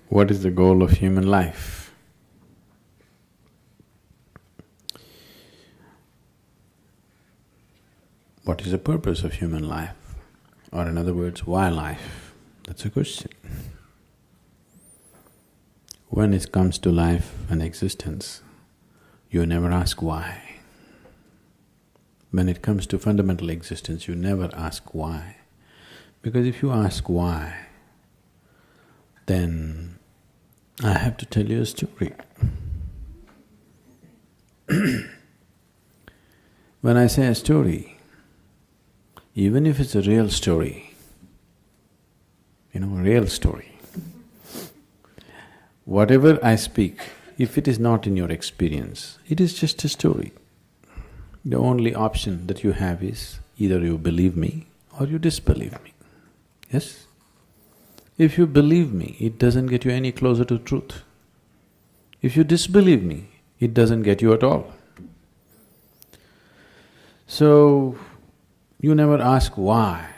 What is the goal of human life? What is the purpose of human life? Or in other words, why life? That's a question. When it comes to life and existence, you never ask why. When it comes to fundamental existence, you never ask why. Because if you ask why, then I have to tell you a story. When I say a story, even if it's a real story, a real story, whatever I speak, if it is not in your experience, it is just a story. The only option that you have is either you believe me or you disbelieve me. Yes? If you believe me, it doesn't get you any closer to truth. If you disbelieve me, it doesn't get you at all. So, you never ask why.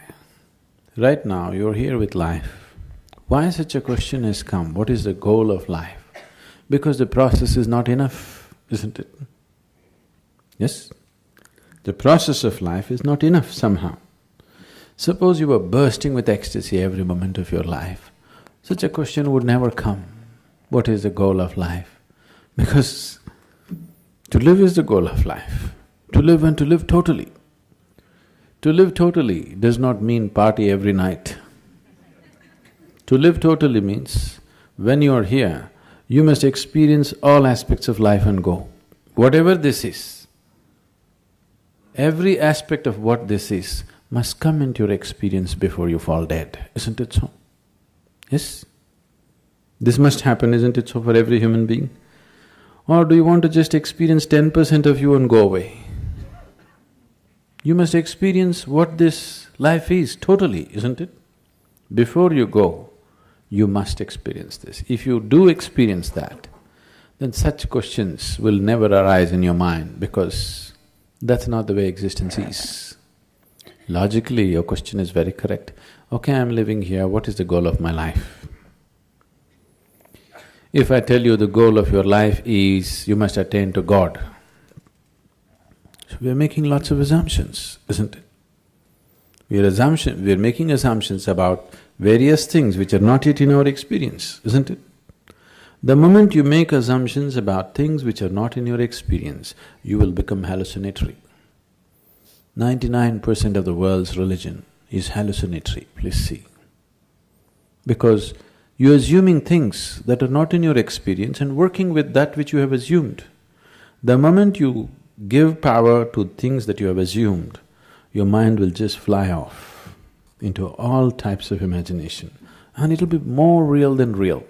Right now, you're here with life. Why such a question has come? What is the goal of life? Because the process is not enough, isn't it? Yes? The process of life is not enough somehow. Suppose you were bursting with ecstasy every moment of your life, such a question would never come. What is the goal of life? Because to live is the goal of life. To live and to live totally. To live totally does not mean party every night. To live totally means when you are here, you must experience all aspects of life and go. Whatever this is, every aspect of what this is must come into your experience before you fall dead, isn't it so? Yes? This must happen, isn't it so, for every human being? Or do you want to just experience 10% of you and go away? You must experience what this life is totally, isn't it? Before you go, you must experience this. If you do experience that, then such questions will never arise in your mind because that's not the way existence is. Logically, your question is very correct. Okay, I'm living here, what is the goal of my life? If I tell you the goal of your life is you must attain to God, so we are making lots of assumptions, isn't it? We are making assumptions about various things which are not yet in our experience, isn't it? The moment you make assumptions about things which are not in your experience, you will become hallucinatory. 99% of the world's religion is hallucinatory, please see. Because you're assuming things that are not in your experience and working with that which you have assumed. The moment you give power to things that you have assumed, your mind will just fly off into all types of imagination and it'll be more real than real.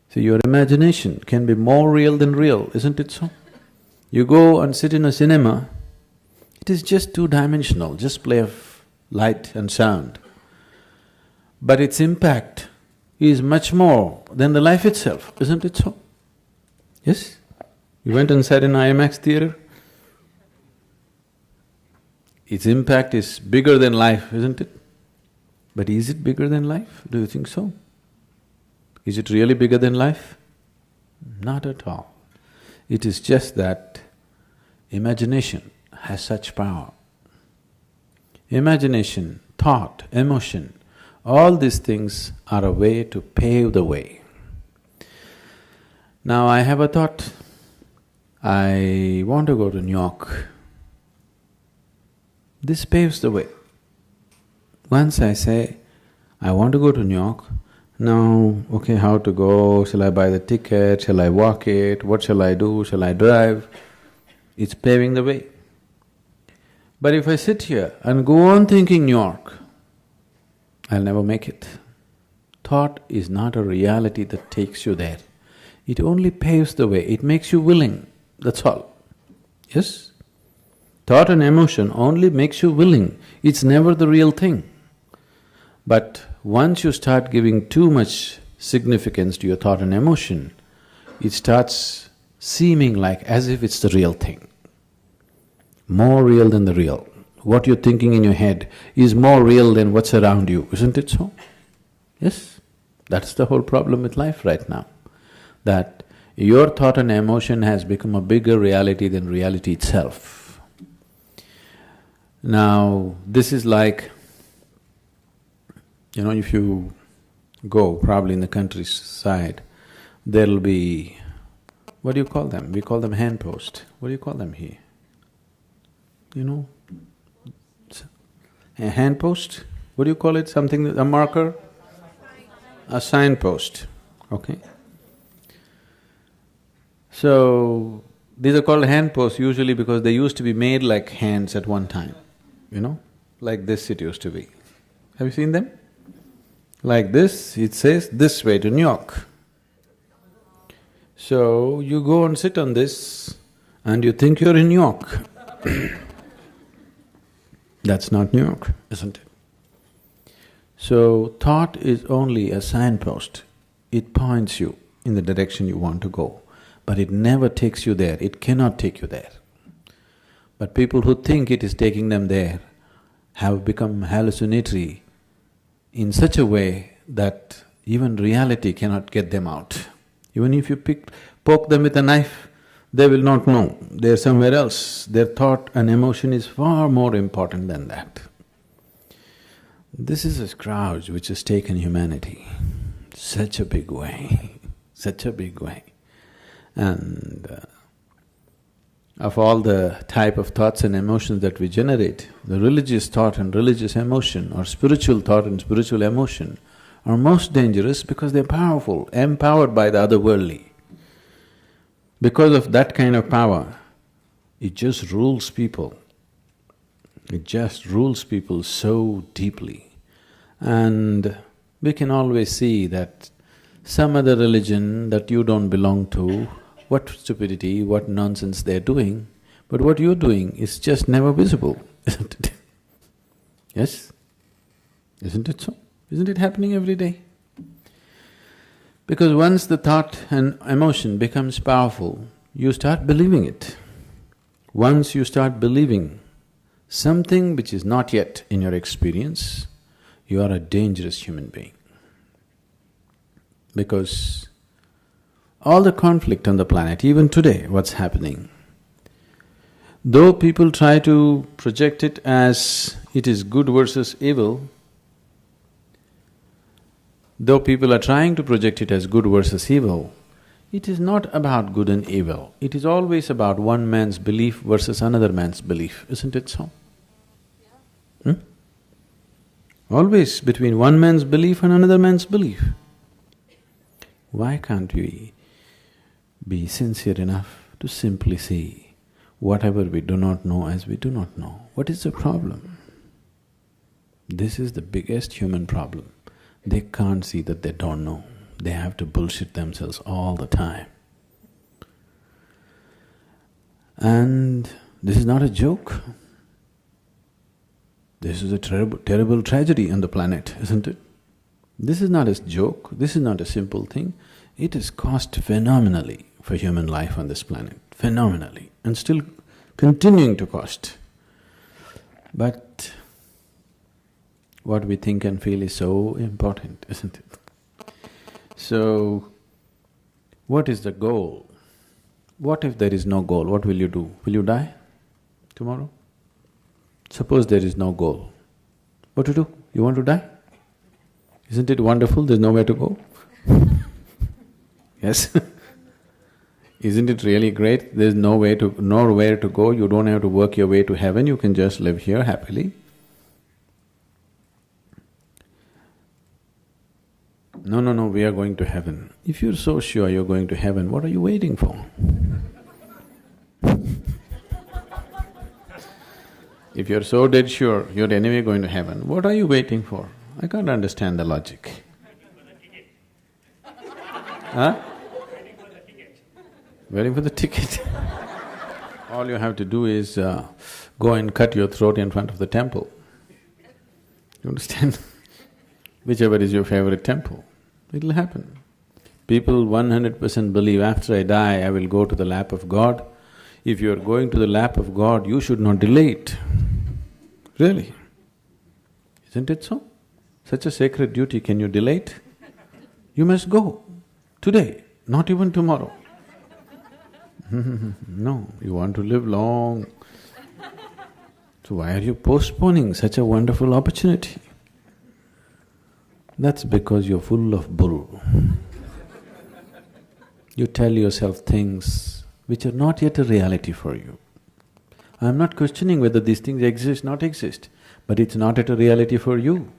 So your imagination can be more real than real, isn't it so? You go and sit in a cinema, it is just two-dimensional, just play of light and sound. But its impact is much more than the life itself, isn't it so? Yes? You went and sat in IMAX theatre? Its impact is bigger than life, isn't it? But is it bigger than life? Do you think so? Is it really bigger than life? Not at all. It is just that imagination has such power. Imagination, thought, emotion, all these things are a way to pave the way. Now I have a thought, I want to go to New York. This paves the way. Once I say, I want to go to New York, now, okay, how to go, shall I buy the ticket, shall I walk it, what shall I do, shall I drive? It's paving the way. But if I sit here and go on thinking New York, I'll never make it. Thought is not a reality that takes you there. It only paves the way, it makes you willing, that's all. Yes? Thought and emotion only makes you willing, it's never the real thing. But once you start giving too much significance to your thought and emotion, it starts seeming like as if it's the real thing. More real than the real. What you're thinking in your head is more real than what's around you, isn't it so? Yes? That's the whole problem with life right now, that your thought and emotion has become a bigger reality than reality itself. Now, this is like, if you go probably in the countryside, there'll be… what do you call them? We call them handpost. What do you call them here? A handpost? What do you call it? Something… a marker? A signpost, okay? So, these are called handposts usually because they used to be made like hands at one time, like this it used to be. Have you seen them? Like this, it says this way to New York. So, you go and sit on this and you think you're in New York. That's not New York, isn't it? So, thought is only a signpost. It points you in the direction you want to go, but it never takes you there, it cannot take you there. But people who think it is taking them there have become hallucinatory in such a way that even reality cannot get them out. Even if you poke them with a knife, they will not know, they're somewhere else. Their thought and emotion is far more important than that. This is a scourge which has taken humanity such a big way, such a big way. And of all the type of thoughts and emotions that we generate, the religious thought and religious emotion or spiritual thought and spiritual emotion are most dangerous because they're powerful, empowered by the otherworldly. Because of that kind of power, it just rules people. It just rules people so deeply. And we can always see that some other religion that you don't belong to, what stupidity, what nonsense they're doing, but what you're doing is just never visible, isn't it? Yes? Isn't it so? Isn't it happening every day? Because once the thought and emotion becomes powerful, you start believing it. Once you start believing something which is not yet in your experience, you are a dangerous human being. Because all the conflict on the planet, even today, what's happening, though people try to project it as it is good versus evil, though people are trying to project it as good versus evil, it is not about good and evil. It is always about one man's belief versus another man's belief, isn't it so? Always between one man's belief and another man's belief. Why can't we be sincere enough to simply see whatever we do not know as we do not know? What is the problem? This is the biggest human problem. They can't see that they don't know. They have to bullshit themselves all the time. And this is not a joke. This is a terrible tragedy on the planet, isn't it? This is not a joke, this is not a simple thing. It has cost phenomenally for human life on this planet, phenomenally, and still continuing to cost. But what we think and feel is so important, isn't it? So, what is the goal? What if there is no goal? What will you do? Will you die tomorrow? Suppose there is no goal. What to do? You want to die? Isn't it wonderful? There's nowhere to go. Yes? Isn't it really great? There's nowhere to go, you don't have to work your way to heaven, you can just live here happily. No, we are going to heaven. If you're so sure you're going to heaven, what are you waiting for? If you're so dead sure you're anyway going to heaven, what are you waiting for? I can't understand the logic. Huh? Waiting for the ticket. All you have to do is go and cut your throat in front of the temple. You understand? Whichever is your favorite temple, it'll happen. People 100% believe after I die, I will go to the lap of God. If you're going to the lap of God, you should not delay it. Really. Isn't it so? Such a sacred duty, can you delay it? You must go today, not even tomorrow. No, you want to live long. So why are you postponing such a wonderful opportunity? That's because you're full of bull. You tell yourself things which are not yet a reality for you. I'm not questioning whether these things exist, not exist, but it's not yet a reality for you.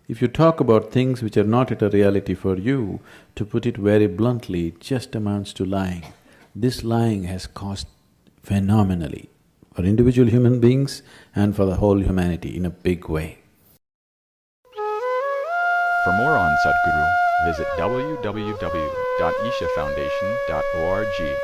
If you talk about things which are not yet a reality for you, to put it very bluntly, it just amounts to lying. This lying has cost phenomenally for individual human beings and for the whole humanity in a big way. For more on Sadhguru, visit www.ishafoundation.org.